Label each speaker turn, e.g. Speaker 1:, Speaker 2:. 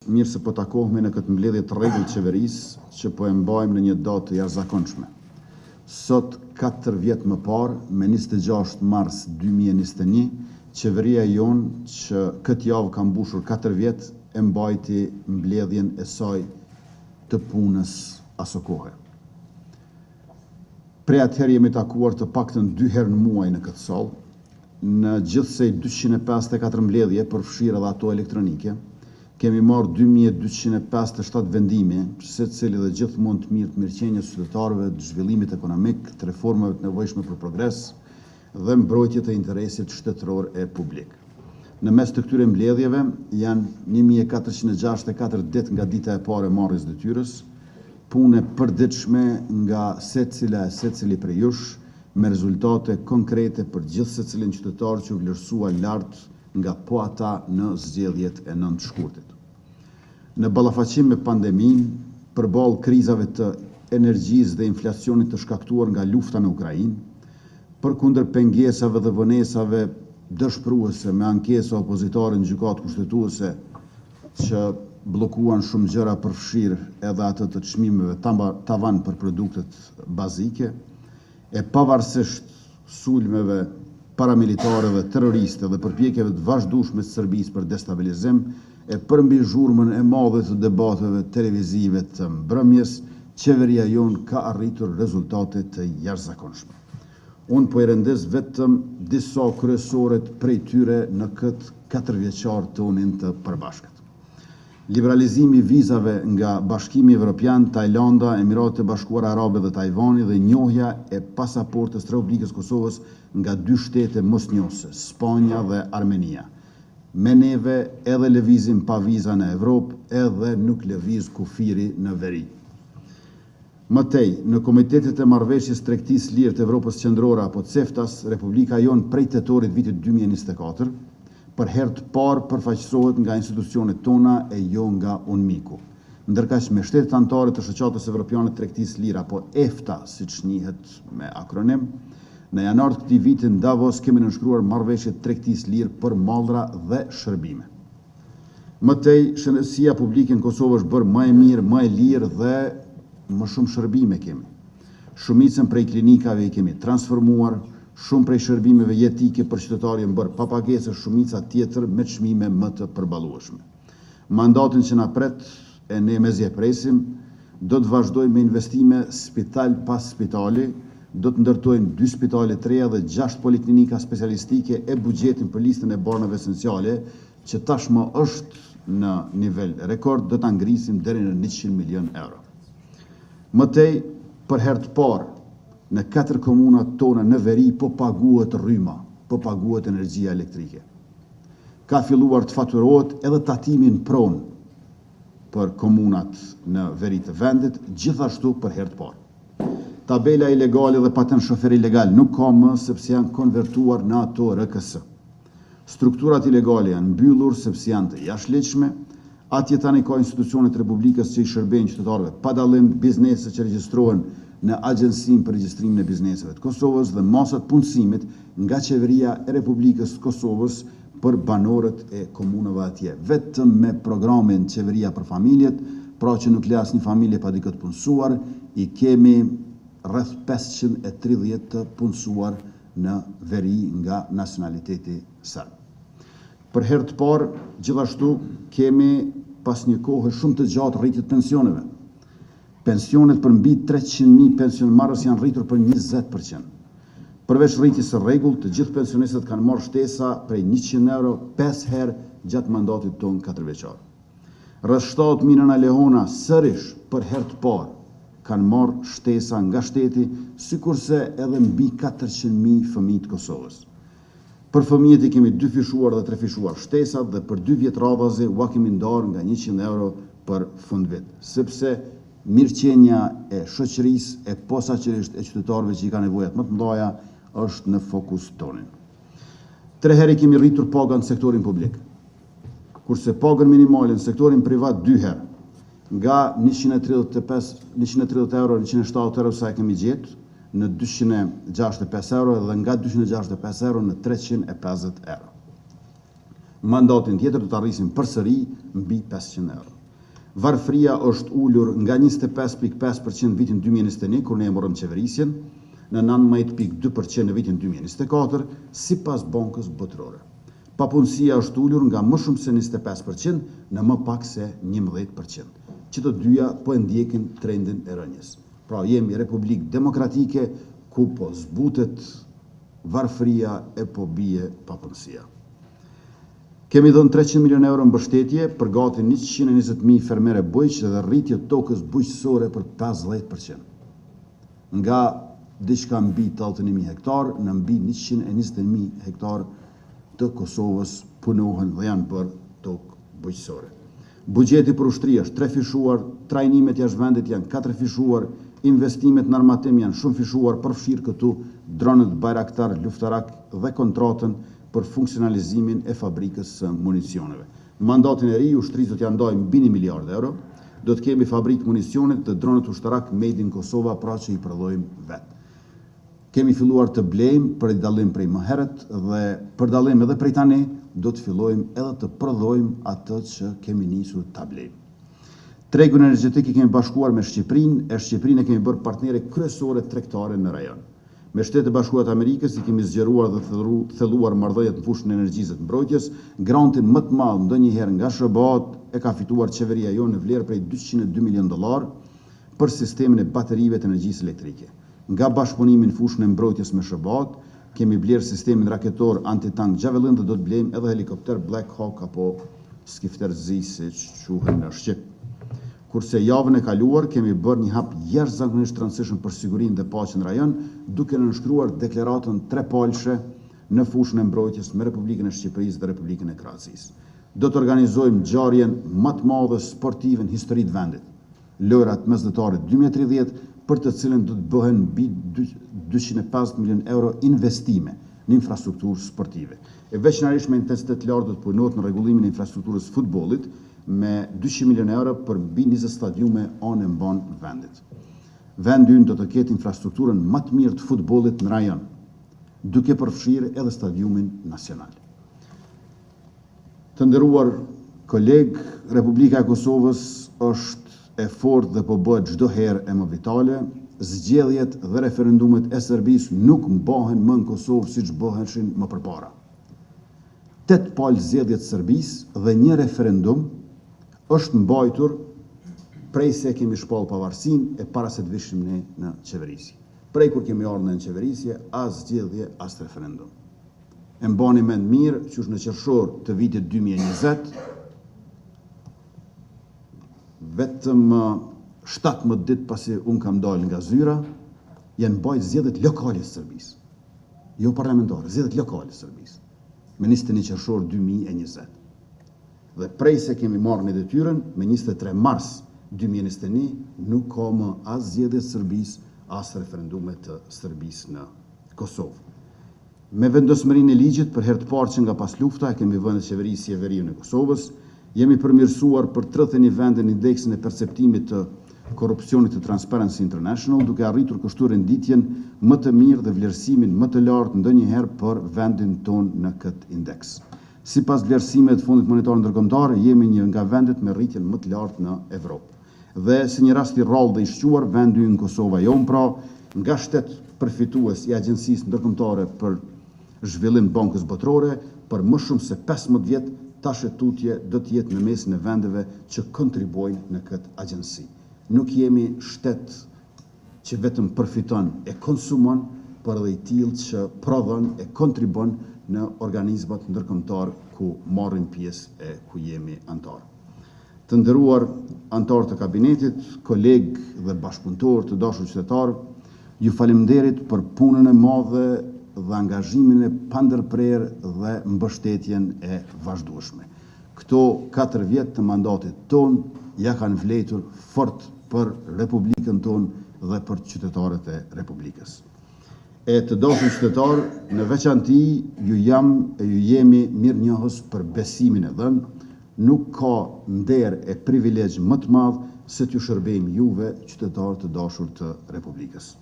Speaker 1: mirë se po takohemi në këtë mbledhje të rregullt qeverisë që po e mbajmë në një datë të jashtëzakonshme. Sot, 4 vjet më parë, me 26 mars 2021, qeveria jonë që këtë javë ka mbushur 4 vjet e mbajti mbledhjen e saj të punës aso kohe. Prej atëherë jemi takuar të paktën 2 herë në muaj në këtë sallë, në gjithsej 254 mbledhje, përfshirë edhe ato elektronike. Kemi marrë 2257 vendime, secili dhe gjithmonë të mirë të mirëqenies së qytetarëve, të zhvillimit ekonomik, të reformave të nevojshme për progres dhe mbrojtje të interesit shtetëror e publik. Në mes të këtyre mbledhjeve janë 1464 ditë nga dita e parë e marrjes detyrës, punë përditshme nga secili prej jush, me rezultate konkrete për gjithë secilin qytetar që u vlerësua lart nga po ata në zgjedhjet e 9 shkurtit. Në ballafaqim me pandeminë, përballë krizave të energjisë dhe inflacionit të shkaktuar nga lufta në Ukrainë, përkundër pengesave dhe vonesave dëshpëruese me ankesa opozitare në gjykatë kushtetuese që bllokuan shumë gjëra përfshirë edhe atë të çmimeve tavan për produktet bazike, e pavarësisht sulmeve paramilitare dhe terroriste dhe përpjekjeve të vazhdueshme të Serbisë për destabilizim, e përmbi zhurmën e madhe të debateve televizive të mbrëmjes, qeveria jonë ka arritur rezultate të jashtëzakonshme. Unë po i rendes vetëm disa kryesoret prej tyre në këtë 4 vjeçar tonin të përbashkët. Liberalizimi i vizave nga Bashkimi Evropian, Tajlanda, Emiratet e Bashkuara Arabe dhe Tajvani dhe njohja e pasaportës të Republikës Kosovës nga 2 shtete mosnjose, Spanja dhe Armenia. Me neve edhe lëvizim pa viza në Evropë, edhe nuk lëviz kufiri në veri. Mëtej, në Komitetet e Marrëveshjes Tregtisë Lirë të Evropës Qendrore apo CEFTA-s, Republika jonë prej tetorit vitit 2024, për herë të parë përfaqësohet nga institucionet tona e jo nga UNMIK-u. Ndërkaq me shtetet anëtare të Shoqatës Evropiane të Tregtisë Lirë apo EFTA, siç njihet me akronim, në janar të këtij viti në Davos kemi nënshkruar marrëveshje të tregtisë lirë për mallra dhe shërbime. Mëtej, shëndetësia publike në Kosovë është bërë më e mirë, më e lirë dhe më shumë shërbime kemi. Shumicën prej klinikave i kemi transformuar, shumë prej shërbimeve jetike për qytetarë janë bërë pa pagesë, shumica tjetër me çmime më të përballueshme. Mandatin që na pret e ne mezi e presim, do të vazhdojmë me investime spital pas spitali, do të ndërtojmë 2 spitale të reja dhe 6 poliklinika specialistike e buxhetin për listën e banave esenciale, që tashmë është në nivel rekord, do ta ngrisim deri në 100 milion euro. Mëtej, për herë të parë, në 4 komunat tona në veri po paguhet rryma, po paguhet energjia elektrike. Ka filluar të faturohet edhe tatimin pronë për komunat në veri të vendit, gjithashtu për herë të parë. Tabela ilegale dhe patent shofer ilegal nuk ka më sepse janë konvertuar në ato RKS. Strukturat ilegale janë mbyllur sepse janë të jashtëligjshme, atje tani ka institucionet e Republikës që i shërbejnë qytetarëve pa dallim, biznese që regjistrohen në Agjencinë për Regjistrimin e Bizneseve të Kosovës dhe masat punësimit nga Qeveria e Republikës të Kosovës për banorët e komunave atje. Vetëm me programin Qeveria për Familjet, pra që nuk le asnjë familje pa dikë të punësuar, i kemi rreth 530 të punësuar në veri nga nacionaliteti serb. Për herë të parë, gjithashtu kemi pas një kohë shumë të gjatë rritjet pensioneve. Pensionet për mbi 300.000 pensionmarrës janë rritur për 20%. Përveç rritjes së rregullt, të gjithë pensionistët kanë marrë shtesa prej 100 euro 5 herë gjatë mandatit tonë 4 vjeçar. Rreth 70.000 nëna lehona sërish për herë të parë kanë marrë shtesa nga shteti, sikurse edhe mbi 400.000 fëmijë të Kosovës. Për fëmijët i kemi 2 fishuar dhe 3 fishuar shtesat dhe për 2 vjet radhazi u kemi ndarë nga 100 euro për fundvit, sepse mirëqenia e shoqërisë e posaçërisht e qytetarëve që i kanë nevojat më të mëdha është në fokus tonin. 3 herë kemi rritur pagën në sektorin publik, kurse pagën minimale në sektorin privat 2 herë, nga 130 euro, 170 euro sa e kemi gjetë, në 265 euro dhe nga 265 euro në 350 euro. Mandatin tjetër do të arrisim përsëri mbi 500 euro. Varfëria është ullur nga 25.5% në vitin 2021, kur ne e morëm qeverisjen, në 19.2% në vitin 2024, sipas Bankës Botërore. Papunësia është ullur nga më shumë se 25% në më pak se 11%. Që të dyja po e ndjekin trendin e rënjes. Pra jemi Republikë Demokratike ku po zbutet varfëria e po bie papunësia. Kemi dhënë 300 milion euro mbështetje për gati 120.000 fermere bujq dhe rritje tokës bujqësore për 50%. Nga diçka mbi 81.000 hektar në mbi 120.000 hektar të Kosovës punohen dhe janë për tokë bujqësore. Buxheti për ushtri është 3 fishuar, trajnimet jashtë vendit janë 4 fishuar, investimet në armatim janë shumë fishuar, përfshirë këtu dronët Bayraktar, luftarak dhe kontratën për funksionalizimin e fabrikës së municioneve. Në mandatin e ri, ushtrisë do t'ja ndajmë mbi 1 miliard euro, do të kemi fabrikë municionit dhe dronët ushtarak made in Kosova, pra që i prodhojmë vetë. Kemi filluar të blejmë për dallim prej më herët dhe për dallim edhe prej tani do të fillojmë edhe të prodhojmë atë që kemi nisur ta blejmë. Tregun energjetik i kemi bashkuar me Shqipërinë, e Shqipërinë e kemi bërë partnere kryesore tregtare në rajon. Me Shtetet Bashkuara të Amerikës i kemi zgjeruar dhe thelluar marrëdhëniet në fushën e energjisë të mbrojtjes. Grantin më të madh ndonjëherë nga SHBA e ka fituar qeveria jonë në vlerë prej $202 milion për sistemin e baterive të energjisë elektrike. Nga bashkëpunimi në fushën e mbrojtjes me SHBA, kemi blerë sistemin raketor antitank Javelin dhe do të blejmë edhe helikopter Black Hawk apo skifter Zi, siç quhen në Shqip. Kurse javën e kaluar kemi bërë një hap jashtëzakonisht të rëndësishëm për sigurinë dhe paqen në rajon, duke nënshkruar deklaratën trepalshe në fushën e mbrojtjes me Republikën e Shqipërisë dhe Republikën e Kroacisë. Do të organizojmë ngjarjen më të madhe sportive në historitë vendit, lojrat mesdhetare 2030, për të cilën do të bëhen mbi 250 milion euro investime në infrastrukturë sportive. E veçanërisht me intensitet të lartë do të punohet në rregullimin e infrastrukturës futbollit, me 200 milion euro për mbi 20 stadiume anë mban vendit. Vendi ynë do të ketë infrastrukturën më të mirë të futbollit në rajon, duke përfshirë edhe stadiumin nacional. Të nderuar kolegë, Republika e Kosovës është e fortë dhe po bëhet çdo herë e më vitale. Zgjedhjet dhe referendumet e Serbisë nuk mbahen më në Kosovë siç bëheshin më përpara. 8 palë zgjedhjet të Serbisë dhe një referendum është mbajtur prej se kemi shpallë pavarësinë e para se të vishim ne në qeverisje. Prej kur kemi ardhur në qeverisje, as zgjedhje, as referendum. E mbani mend mirë që është në qershor të vitit 2020, vetëm 17 ditë pasi unë kam dalë nga zyra, janë mbajtur zgjedhjet lokale të Serbisë. Jo parlamentare, zgjedhjet lokale të Serbisë. Me 21 qershor 2020. Dhe prej se kemi marrë në detyrën, me 23 mars 2021, nuk ka më as zgjedhje të Serbisë, as referendume të Serbisë në Kosovë. Me vendosmërinë e ligjit, për herë të parë që nga pas lufta, kemi vënë qeverisje veriun e Kosovës, jemi përmirësuar për 31 vende në indeksin e perceptimit të korrupsionit të Transparency International, duke arritur kështu renditjen më të mirë dhe vlerësimin më të lartë ndonjëherë për vendin ton në këtë indeks. Sipas vlerësimeve të Fondit Monetar Ndërkombëtar, jemi një nga vendet me rritjen më të lartë në Evropë. Dhe si një rast i rrallë dhe i shquar, vendi ynë Kosova jon, pra nga shtet përfitues i Agjencisë Ndërkombëtare për Zhvillim Bankës Botërore, për më shumë se 15 vjet, tash tutje do të jetë në mesin e vendeve që kontribuojnë në këtë agjenci. Nuk jemi shtet që vetëm përfiton e konsumon, por edhe i tillë që prodhon e kontribon në organizmat ndërkombëtar ku marrin pjesë e ku jemi antar. Të nderuar antar të kabinetit, kolegë dhe bashkëpunëtor të dashur qytetarë, ju faleminderit për punën e madhe dhe angazhimin e pandërprerë dhe mbështetjen e vazhdueshme. Këto 4 vjet të mandatit ton ja kanë vlerëtur fort për Republikën ton dhe për qytetarët e Republikës. E të dashur qytetarë, në veçanti ju jam e ju jemi mirënjohës për besimin e dhënë, nuk ka nder e privilegj më të madh se t'ju shërbejmë juve, qytetarë të dashur të Republikës.